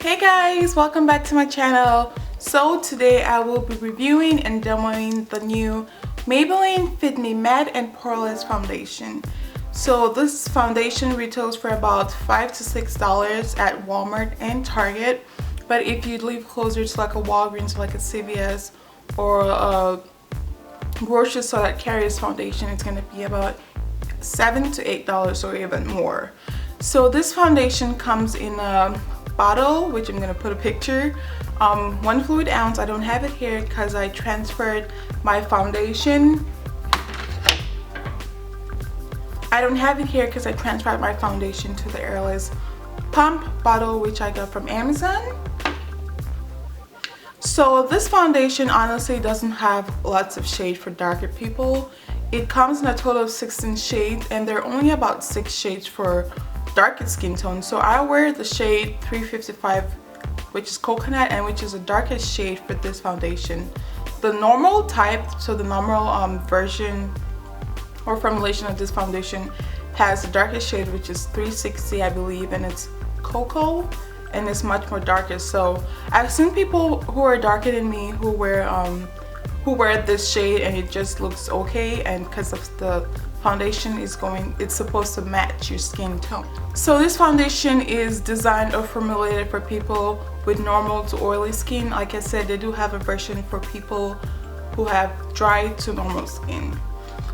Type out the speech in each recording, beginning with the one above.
Hey guys, welcome back to my channel. So today I will be reviewing and demoing the new Maybelline Fit Me Matte and Poreless foundation. So this foundation retails for about $5 to $6 at Walmart and Target, but if you live closer to like a Walgreens, like a CVS or a grocery store that carries foundation, it's going to be about $7 to $8 or even more. So this foundation comes in a bottle, which I'm going to put a picture, 1 fluid ounce. I don't have it here because I transferred my foundation. To the airless pump bottle, which I got from Amazon. So this foundation honestly doesn't have lots of shade for darker people. It comes in a total of 16 shades, and there are only about 6 shades for darker skin tone. So I wear the shade 355, which is coconut, and which is the darkest shade for this foundation. The normal type, so the normal version or formulation of this foundation has the darkest shade, which is 360 I believe, and it's cocoa, and it's much more darker. So I've seen people who are darker than me who wear this shade and it just looks okay, and because of the foundation it's supposed to match your skin tone. So this foundation is designed or formulated for people with normal to oily skin. Like I said, they do have a version for people who have dry to normal skin.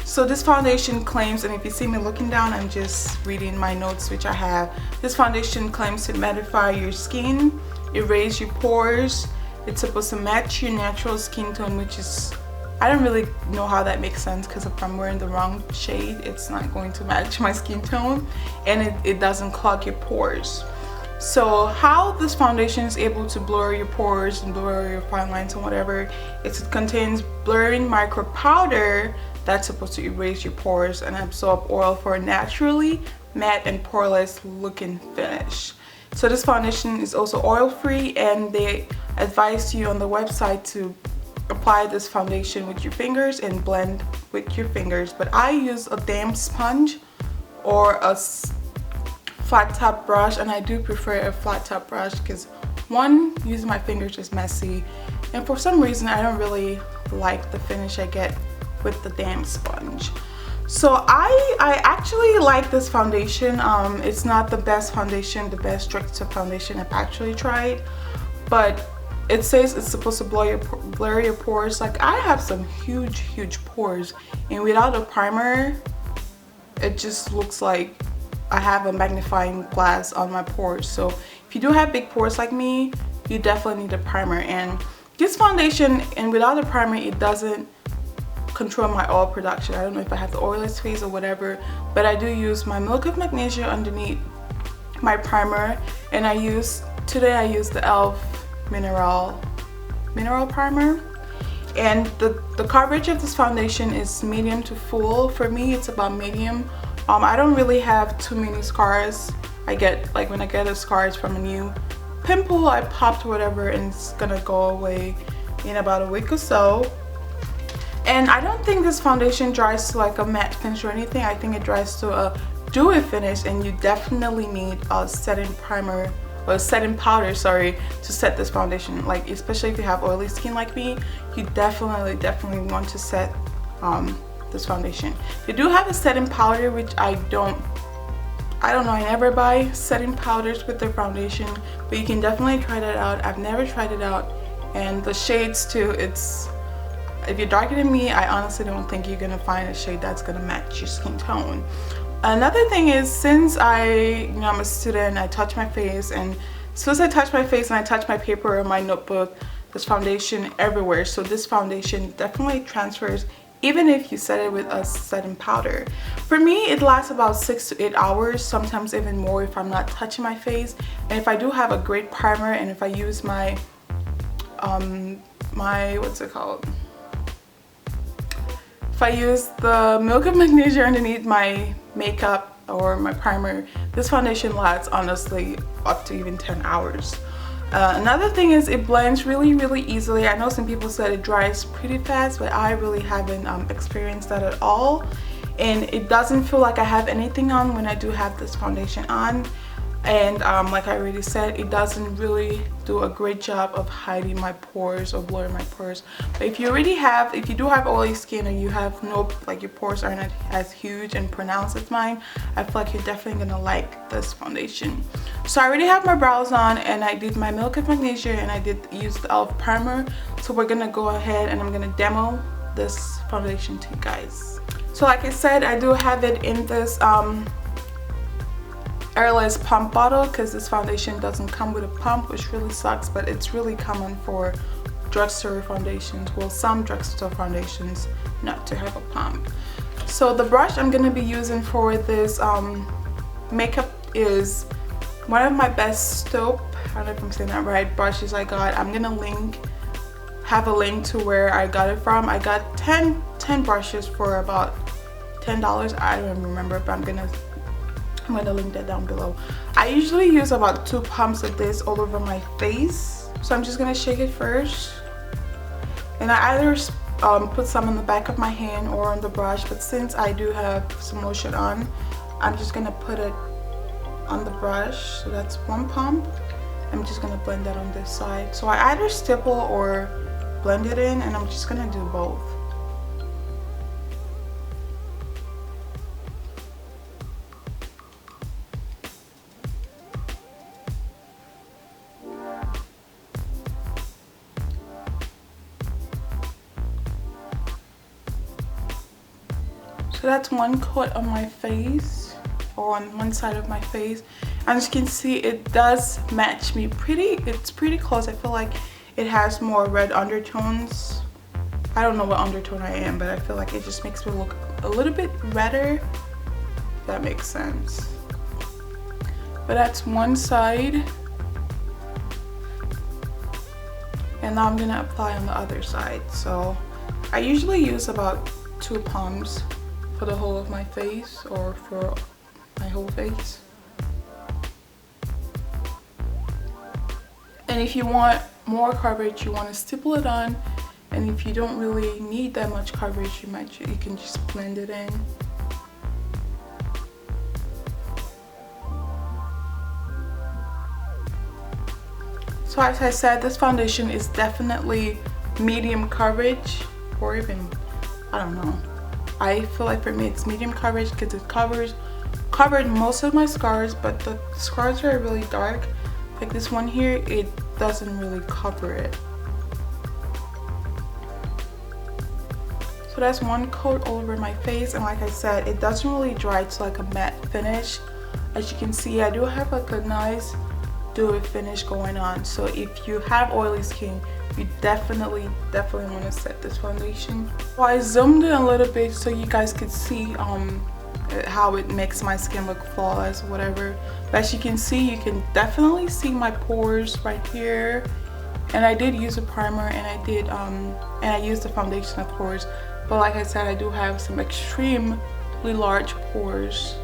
So this foundation claims, and if you see me looking down, I'm just reading my notes which I have. This foundation claims to mattify your skin, erase your pores. It's supposed to match your natural skin tone, which is, I don't really know how that makes sense, because if I'm wearing the wrong shade, it's not going to match my skin tone, and it doesn't clog your pores. So how this foundation is able to blur your pores and blur your fine lines and whatever, it contains blurring micro powder that's supposed to erase your pores and absorb oil for a naturally matte and poreless looking finish. So this foundation is also oil free, and they advise you on the website to apply this foundation with your fingers and blend with your fingers. But I use a damp sponge or a flat top brush, and I do prefer a flat top brush because one, using my fingers is messy, and for some reason I don't really like the finish I get with the damp sponge. So I actually like this foundation. It's not the best foundation, the best drugstore foundation I've actually tried, but it says it's supposed to blur your pores. Like, I have some huge pores, and without a primer it just looks like I have a magnifying glass on my pores. So if you do have big pores like me, you definitely need a primer. And this foundation, and without a primer, it doesn't control my oil production. I don't know if I have the oiliest face or whatever, but I do use my Milk of Magnesia underneath my primer, and today I use the e.l.f. mineral primer, and the coverage of this foundation is medium to full. For me, it's about medium. I don't really have too many scars. I get, like, when I get a scars from a new pimple I popped or whatever, and it's gonna go away in about a week or so. And I don't think this foundation dries to like a matte finish or anything. I think it dries to a dewy finish, and you definitely need a setting primer or a setting powder, sorry, to set this foundation. Like, especially if you have oily skin like me, you definitely want to set this foundation. They do have a setting powder, which I don't know, I never buy setting powders with their foundation, but you can definitely try that out. I've never tried it out. And the shades too, if you're darker than me, I honestly don't think you're gonna find a shade that's gonna match your skin tone. Another thing is, since I'm a student, I touch my face, and as soon as I touch my face and I touch my paper or my notebook, there's foundation everywhere. So this foundation definitely transfers, even if you set it with a setting powder. For me, it lasts about 6 to 8 hours, sometimes even more if I'm not touching my face. And if I do have a great primer, and if I use my if I use the Milk of Magnesia underneath my makeup or my primer, this foundation lasts honestly up to even 10 hours. Another thing is, it blends really easily. I know some people said it dries pretty fast, but I really haven't experienced that at all. And it doesn't feel like I have anything on when I do have this foundation on. And like I already said, it doesn't really do a great job of hiding my pores or blurring my pores. But if you do have oily skin, or you have no, like your pores are not as huge and pronounced as mine, I feel like you're definitely gonna like this foundation. So I already have my brows on, and I did my Milk of Magnesia, and I did use the e.l.f. primer. So we're gonna go ahead and I'm gonna demo this foundation to you guys. So like I said, I do have it in this airless pump bottle, because this foundation doesn't come with a pump, which really sucks, but it's really common for drugstore foundations, well, some drugstore foundations, not to have a pump. So the brush I'm going to be using for this makeup is one of my best Stope, I don't know if I'm saying that right, brushes I got. I'm going to have a link to where I got it from. I got 10 brushes for about $10. I don't remember, but I'm gonna link that down below. I usually use about 2 pumps of this all over my face. So I'm just gonna shake it first. And I either put some on the back of my hand or on the brush, but since I do have some lotion on, I'm just gonna put it on the brush. So that's 1 pump. I'm just gonna blend that on this side. So I either stipple or blend it in, and I'm just gonna do both. So that's 1 coat on my face, or on one side of my face. And as you can see, it does match me it's pretty close. I feel like it has more red undertones. I don't know what undertone I am, but I feel like it just makes me look a little bit redder, if that makes sense. But that's one side. And now I'm gonna apply on the other side. So I usually use about 2 pumps for the whole of my face, or for my whole face. And if you want more coverage, you want to stipple it on, and if you don't really need that much coverage, you can just blend it in. So as I said, this foundation is definitely medium coverage, or even, I don't know. I feel like for me it's medium coverage because it covered most of my scars, but the scars are really dark. Like this one here, it doesn't really cover it. So that's 1 coat all over my face, and like I said, it doesn't really dry to like a matte finish. As you can see, I do have like a nice dewy finish going on. So if you have oily skin, you definitely want to set this foundation. So I zoomed in a little bit so you guys could see how it makes my skin look flawless, whatever. But as you can see, you can definitely see my pores right here. And I did use a primer, and I used the foundation, of course. But like I said, I do have some extremely large pores.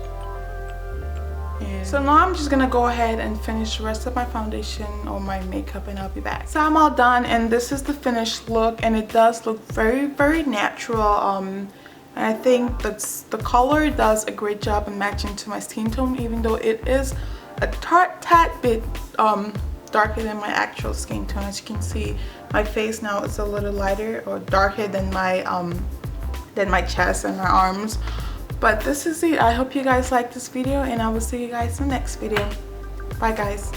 So now I'm just gonna go ahead and finish the rest of my foundation or my makeup, and I'll be back. So I'm all done, and this is the finished look, and it does look very natural. And I think the color does a great job in matching to my skin tone, even though it is a tad bit darker than my actual skin tone. As you can see, my face now is a little lighter or darker than my chest and my arms. But this is it. I hope you guys like this video, and I will see you guys in the next video. Bye guys.